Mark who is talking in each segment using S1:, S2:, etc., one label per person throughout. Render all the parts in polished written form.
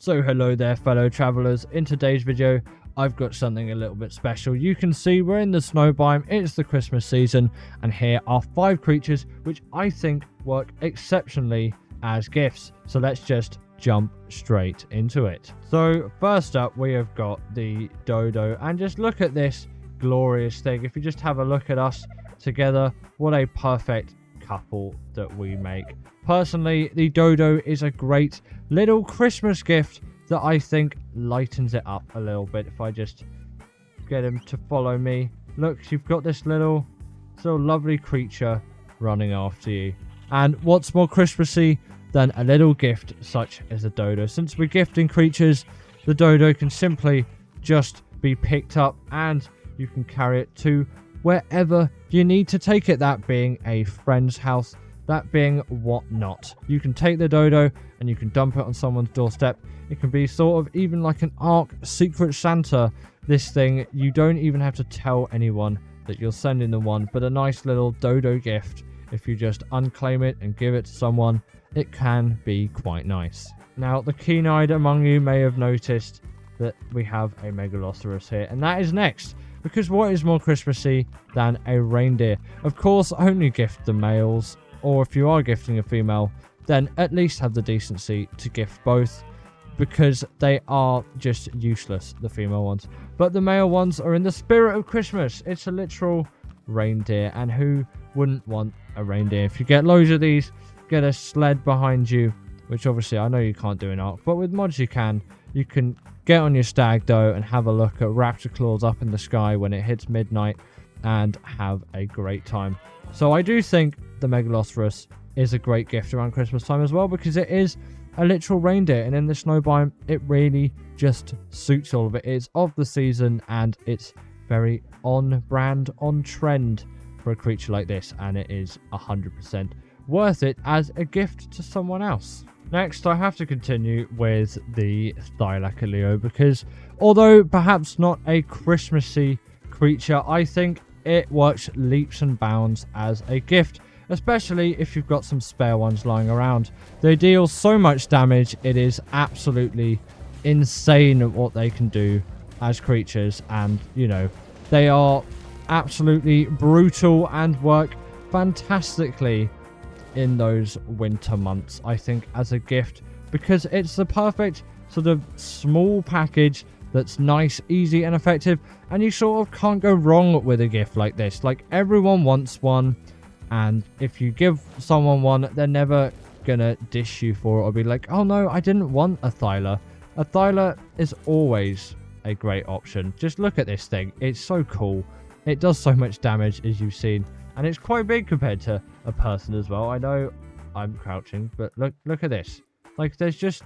S1: So hello there fellow travelers, in today's video I've got something a little bit special. You can see we're in the snow biome, it's the Christmas season, and here are 5 creatures which I think work exceptionally as gifts. So let's just jump straight into it. So first up we have got the Dodo, and just look at this glorious thing. If you just have a look at us together, what a perfect couple that we make. Personally, the Dodo is a great little Christmas gift that I think lightens it up a little bit. If I just get him to follow me, look, you've got this little lovely creature running after you. And what's more Christmassy than a little gift such as a Dodo? Since we're gifting creatures, the Dodo can simply just be picked up and you can carry it to wherever you need to take it, that being a friend's house, that being whatnot. You can take the Dodo and you can dump it on someone's doorstep. It can be sort of even like an Ark Secret Santa. This thing, you don't even have to tell anyone that you're sending them one, but a nice little Dodo gift, if you just unclaim it and give it to someone, it can be quite nice. Now, the keen-eyed among you may have noticed that we have a Megaloceros here, and that is next. Because what is more Christmassy than a reindeer? Of course, only gift the males, or if you are gifting a female, then at least have the decency to gift both, because they are just useless, the female ones. But the male ones are in the spirit of Christmas. It's a literal reindeer, and who wouldn't want a reindeer? If you get loads of these, get a sled behind you, which obviously I know you can't do in Ark, but with mods you can. You can get on your stag doe and have a look at raptor claws up in the sky when it hits midnight and have a great time. So I do think the Megaloceros is a great gift around Christmas time as well, because it is a literal reindeer, and in the snow biome it really just suits all of it. It's of the season and it's very on brand, on trend for a creature like this, and it is 100% worth it as a gift to someone else. Next, I have to continue with the Thylacoleo, because although perhaps not a Christmassy creature, I think it works leaps and bounds as a gift, especially if you've got some spare ones lying around. They deal so much damage, it is absolutely insane what they can do as creatures, and you know, they are absolutely brutal and work fantastically in those winter months, I think, as a gift, because it's the perfect sort of small package that's nice, easy and effective, and you sort of can't go wrong with a gift like this. Like, everyone wants one, and if you give someone one, they're never gonna dish you for it or be like, oh no, I didn't want a Thyla. A Thyla is always a great option. Just look at this thing, it's so cool. It does so much damage, as you've seen, and it's quite big compared to a person as well. I know I'm crouching, but look at this. Like, there's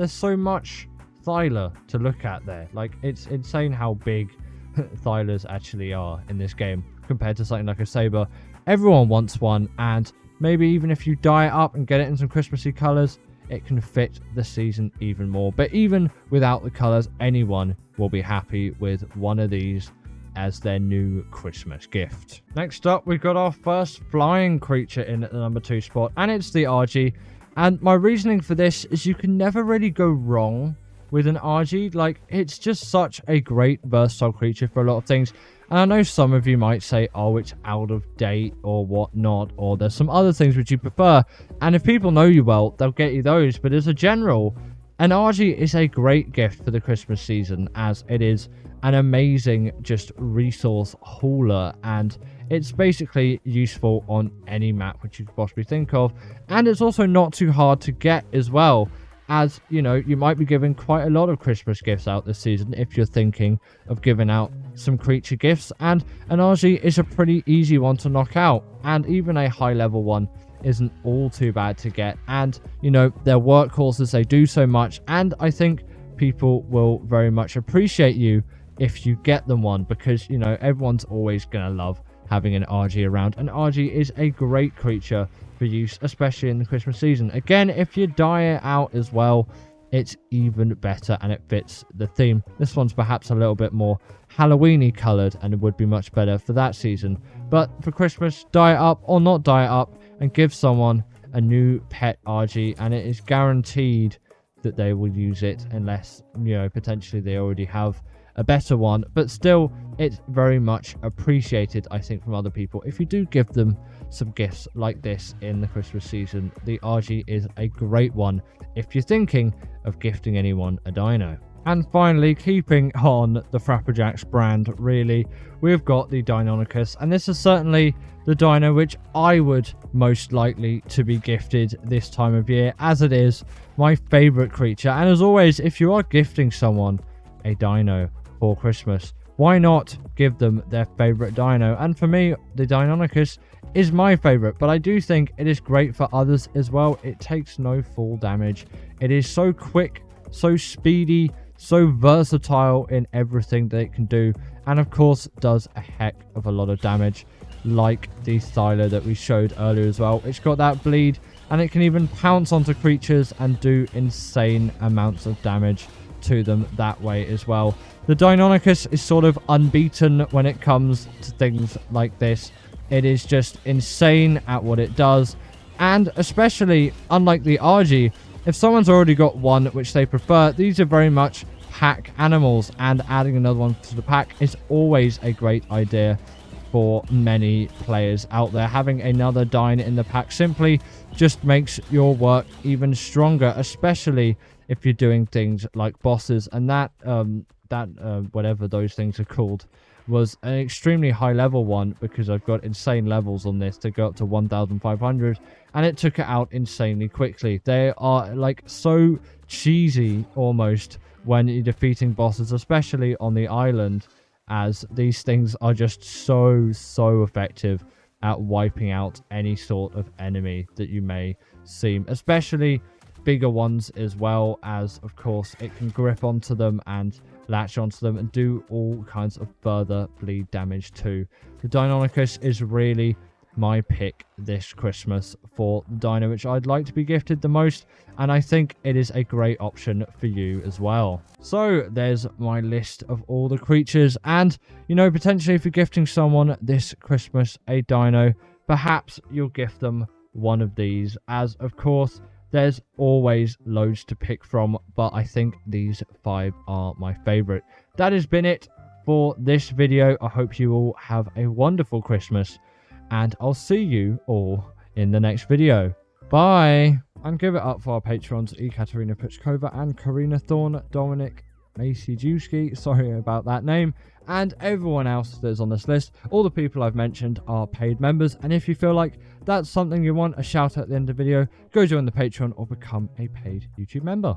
S1: so much Thyla to look at there. Like, it's insane how big Thylas actually are in this game compared to something like a saber. Everyone wants one, and maybe even if you dye it up and get it in some Christmassy colors, it can fit the season even more. But even without the colors, anyone will be happy with one of these as their new Christmas gift. Next up, we've got our first flying creature in at the number 2 spot, and it's the RG. And my reasoning for this is you can never really go wrong with an RG. Like, it's just such a great versatile creature for a lot of things. And I know some of you might say, oh, it's out of date or whatnot, or there's some other things which you prefer. And if people know you well, they'll get you those. But as a general, an RG is a great gift for the Christmas season, as it is an amazing just resource hauler, and it's basically useful on any map which you could possibly think of. And it's also not too hard to get as well, as you know, you might be giving quite a lot of Christmas gifts out this season if you're thinking of giving out some creature gifts, and an RG is a pretty easy one to knock out, and even a high level one isn't all too bad to get. And you know, they're workhorses, they do so much, and I think people will very much appreciate you if you get them one, because you know, everyone's always gonna love having an RG around. An RG is a great creature for use, especially in the Christmas season. Again, if you dye it out as well, it's even better and it fits the theme. This one's perhaps a little bit more Halloween-y coloured, and it would be much better for that season. But for Christmas, dye it up or not dye it up and give someone a new pet RG, and it is guaranteed that they will use it unless, you know, potentially they already have a better one. But still, it's very much appreciated, I think, from other people if you do give them some gifts like this in the Christmas season. The RG is a great one if you're thinking of gifting anyone a dino. And finally, keeping on the Frappajax brand, really, we've got the Deinonychus, and this is certainly the dino which I would most likely to be gifted this time of year, as it is my favorite creature. And as always, if you are gifting someone a dino for Christmas, why not give them their favorite dino? And for me, the Deinonychus is my favorite, but I do think it is great for others as well. It takes no fall damage. It is so quick, so speedy, so versatile in everything that it can do, and of course does a heck of a lot of damage, like the Thyla that we showed earlier as well. It's got that bleed, and it can even pounce onto creatures and do insane amounts of damage to them that way as well. The Deinonychus is sort of unbeaten when it comes to things like this. It is just insane at what it does, and especially unlike the RG, if someone's already got one which they prefer, these are very much pack animals, and adding another one to the pack is always a great idea for many players out there. Having another Dine in the pack simply just makes your work even stronger, especially if you're doing things like bosses, and that whatever those things are called was an extremely high level one, because I've got insane levels on this to go up to 1500, and it took it out insanely quickly. They are like so cheesy almost when you're defeating bosses, especially on the island, as these things are just so effective at wiping out any sort of enemy that you may see, especially bigger ones, as well as, of course, it can grip onto them and latch onto them and do all kinds of further bleed damage too. The Deinonychus is really my pick this Christmas for the dino which I'd like to be gifted the most, and I think it is a great option for you as well. So there's my list of all the creatures, and you know, potentially if you're gifting someone this Christmas a dino, perhaps you'll gift them one of these, as of course there's always loads to pick from, but I think these 5 are my favorite. That has been it for this video. I hope you all have a wonderful Christmas, and I'll see you all in the next video. Bye! And give it up for our patrons, Ekaterina Puchkova and Karina Thorne, Dominic Maciejewski, sorry about that name, and everyone else that's on this list. All the people I've mentioned are paid members, and if you feel like that's something you want a shout out at the end of the video, go join the Patreon or become a paid YouTube member.